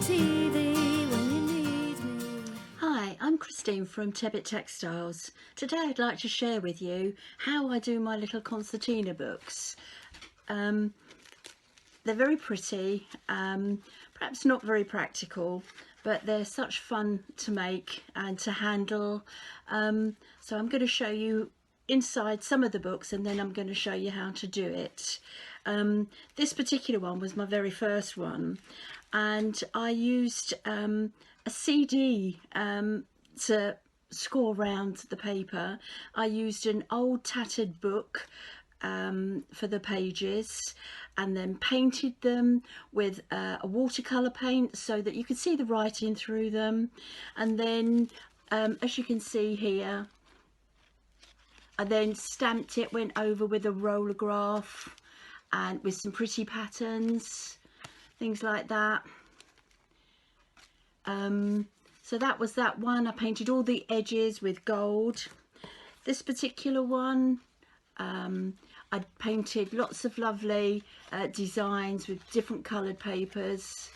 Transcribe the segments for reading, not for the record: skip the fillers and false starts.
TV when you need me. Hi, I'm Christine from Tebbitt Textiles. Today I'd like to share with you how I do my little concertina books. They're very pretty, perhaps not very practical, but they're such fun to make and to handle. So I'm going to show you inside some of the books, and then I'm going to show you how to do it. This particular one was my very first one, and I used a CD to score around the paper. I used an old tattered book for the pages, and then painted them with a watercolor paint so that you could see the writing through them. And then as you can see here, I then stamped it, went over with a roller graph and with some pretty patterns, things like that. So that was that one. I painted all the edges with gold. This particular one, I painted lots of lovely designs with different coloured papers.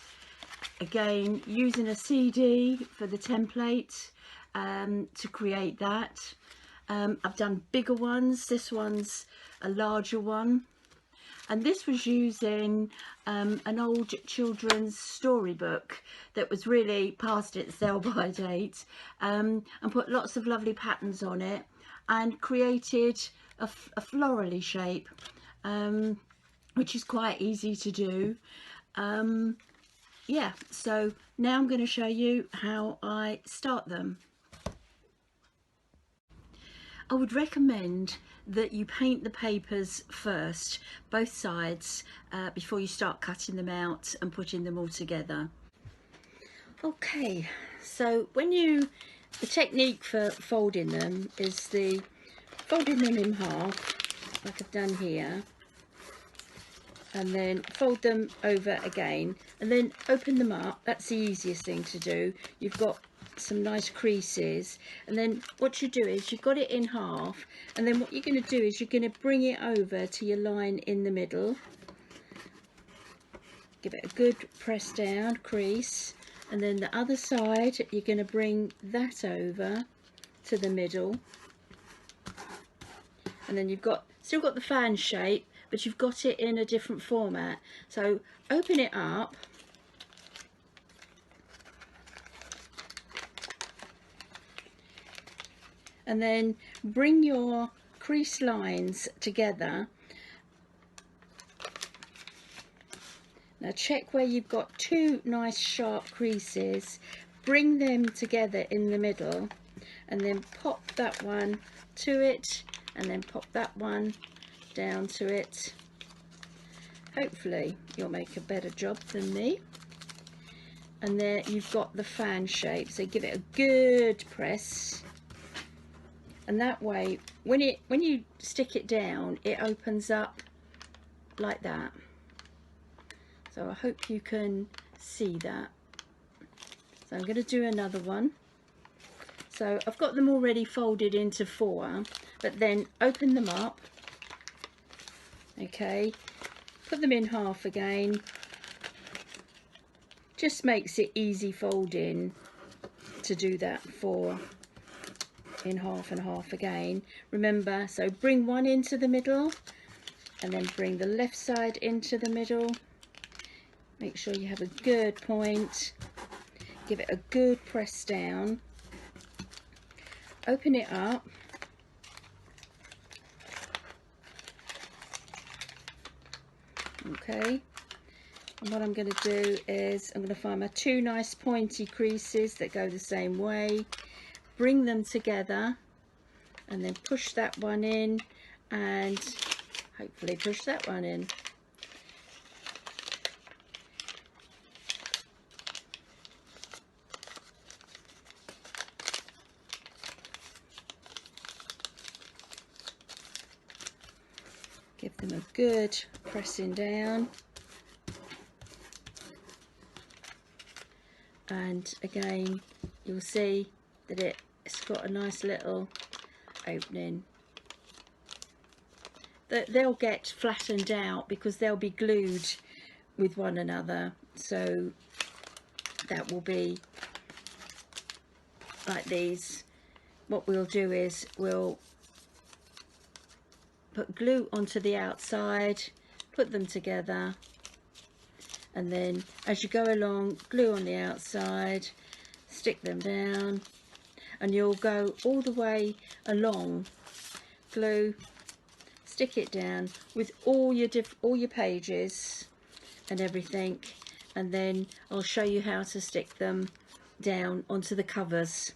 Again, using a CD for the template to create that. I've done bigger ones. This one's a larger one. And this was using an old children's storybook that was really past its sell-by date, and put lots of lovely patterns on it and created a florally shape, which is quite easy to do. Yeah, so now I'm going to show you how I start them. I would recommend that you paint the papers first, both sides, before you start cutting them out and putting them all together. Okay, so the technique for folding them is folding them in half, like I've done here, and then fold them over again, and then open them up. That's the easiest thing to do. You've got some nice creases, and then what you do is you've got it in half, and then what you're going to do is you're going to bring it over to your line in the middle, give it a good press down crease, and then the other side you're going to bring that over to the middle, and then you've still got the fan shape, but you've got it in a different format. So open it up, and then bring your crease lines together. Now check where you've got two nice sharp creases, bring them together in the middle, and then pop that one to it, and then pop that one down to it. Hopefully you'll make a better job than me. And there you've got the fan shape, so give it a good press, and that way when you stick it down, it opens up like that. So I hope you can see that. So I'm going to do another one. So I've got them already folded into 4, but then open them up, okay, put them in half again. Just makes it easy folding to do that 4 in half and half again. Remember, so bring one into the middle, and then bring the left side into the middle. Make sure you have a good point, give it a good press down, open it up, okay, and what I'm going to do is I'm going to find my 2 nice pointy creases that go the same way, bring them together, and then push that one in, and hopefully push that one in. Give them a good pressing down, and again you'll see that it's got a nice little opening. They'll get flattened out because they'll be glued with one another, so that will be like these. What we'll do is we'll put glue onto the outside, put them together, and then as you go along, glue on the outside, stick them down, and you'll go all the way along, glue, stick it down with all your pages and everything, and then I'll show you how to stick them down onto the covers.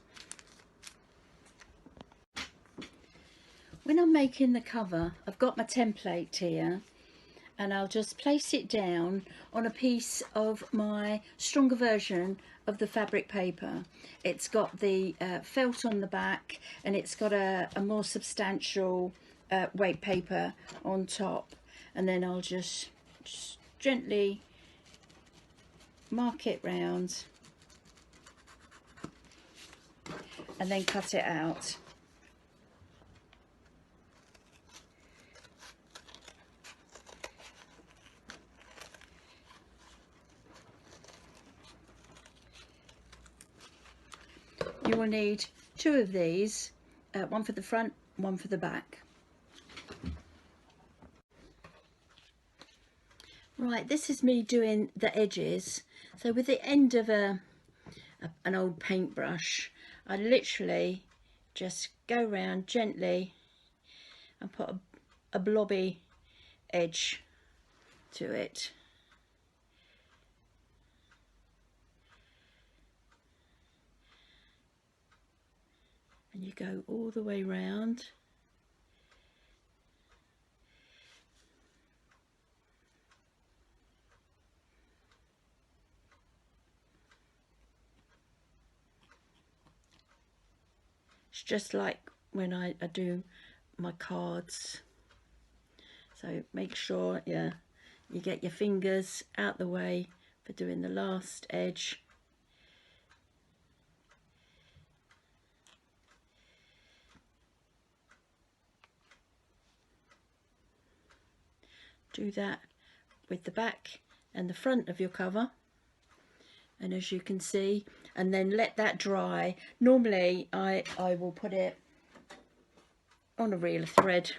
When I'm making the cover, I've got my template here, and I'll just place it down on a piece of my stronger version of the fabric paper. It's got the felt on the back, and it's got a more substantial weight paper on top, and then I'll just gently mark it round and then cut it out. You will need 2 of these, one for the front, one for the back. Right, this is me doing the edges. So with the end of an old paintbrush, I literally just go round gently and put a blobby edge to it. And you go all the way round. It's just like when I do my cards. So make sure you get your fingers out the way for doing the last edge. Do that with the back and the front of your cover, and as you can see, and then let that dry. Normally I will put it on a reel of thread,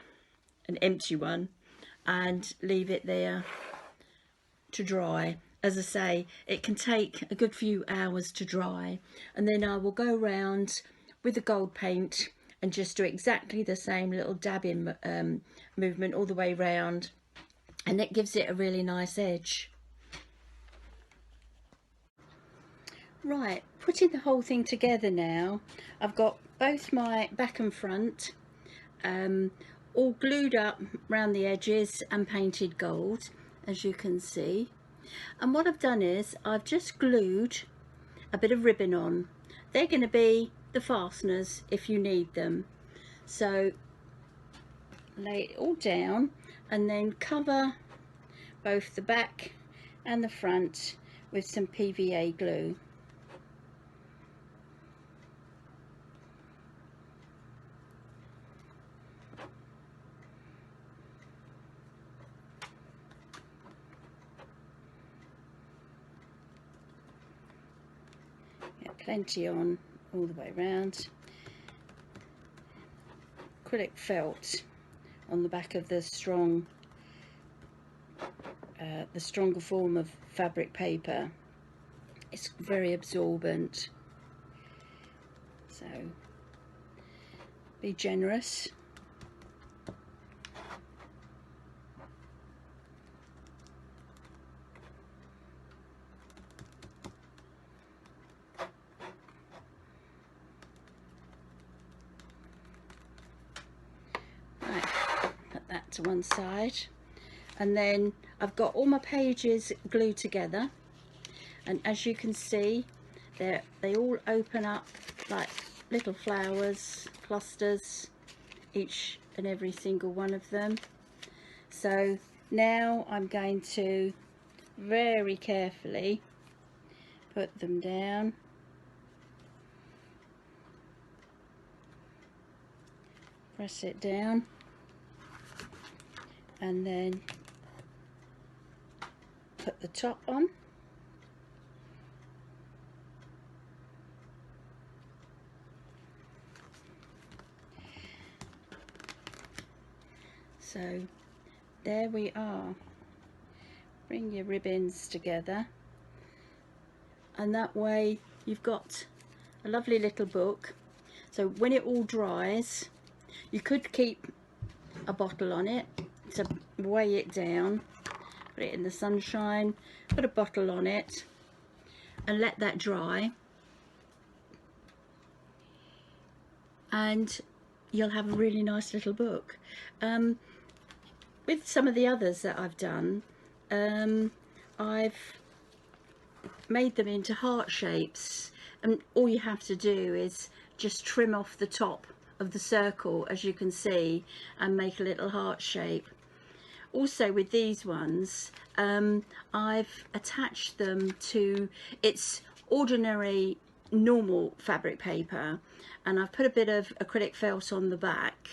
an empty one, and leave it there to dry. As I say, it can take a good few hours to dry, and then I will go round with the gold paint and just do exactly the same little dabbing movement all the way round, and it gives it a really nice edge. Right, putting the whole thing together now, I've got both my back and front all glued up around the edges and painted gold, as you can see. And what I've done is I've just glued a bit of ribbon on. They're going to be the fasteners if you need them. So lay it all down and then cover both the back and the front with some PVA glue. Get plenty on all the way around. Acrylic felt on the back of the stronger form of fabric paper. It's very absorbent, so be generous. Right, put that to one side, and then I've got all my pages glued together, and as you can see, they all open up like little flowers, clusters, each and every single one of them. So now I'm going to very carefully put them down, press it down, and then put the top on. So there we are. Bring your ribbons together, and that way you've got a lovely little book. So when it all dries, you could keep a bottle on it to weigh it down, put it in the sunshine, put a bottle on it and let that dry, and you'll have a really nice little book. With some of the others that I've done, I've made them into heart shapes, and all you have to do is just trim off the top of the circle, as you can see, and make a little heart shape. Also with these ones, I've attached them to, it's ordinary normal fabric paper, and I've put a bit of acrylic felt on the back,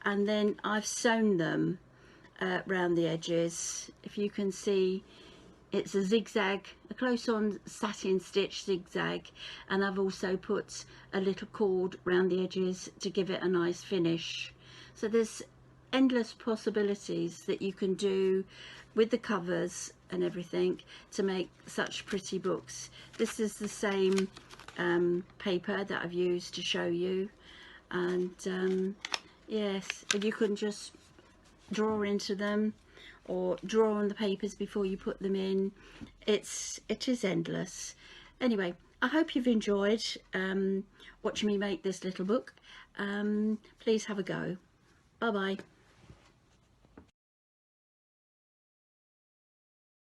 and then I've sewn them round the edges. If you can see, it's a zigzag, a close-on satin stitch zigzag, and I've also put a little cord round the edges to give it a nice finish. So there's endless possibilities that you can do with the covers and everything to make such pretty books. This is the same paper that I've used to show you, and yes, you can just draw into them or draw on the papers before you put them in. It is endless. Anyway, I hope you've enjoyed watching me make this little book. Please have a go. Bye bye.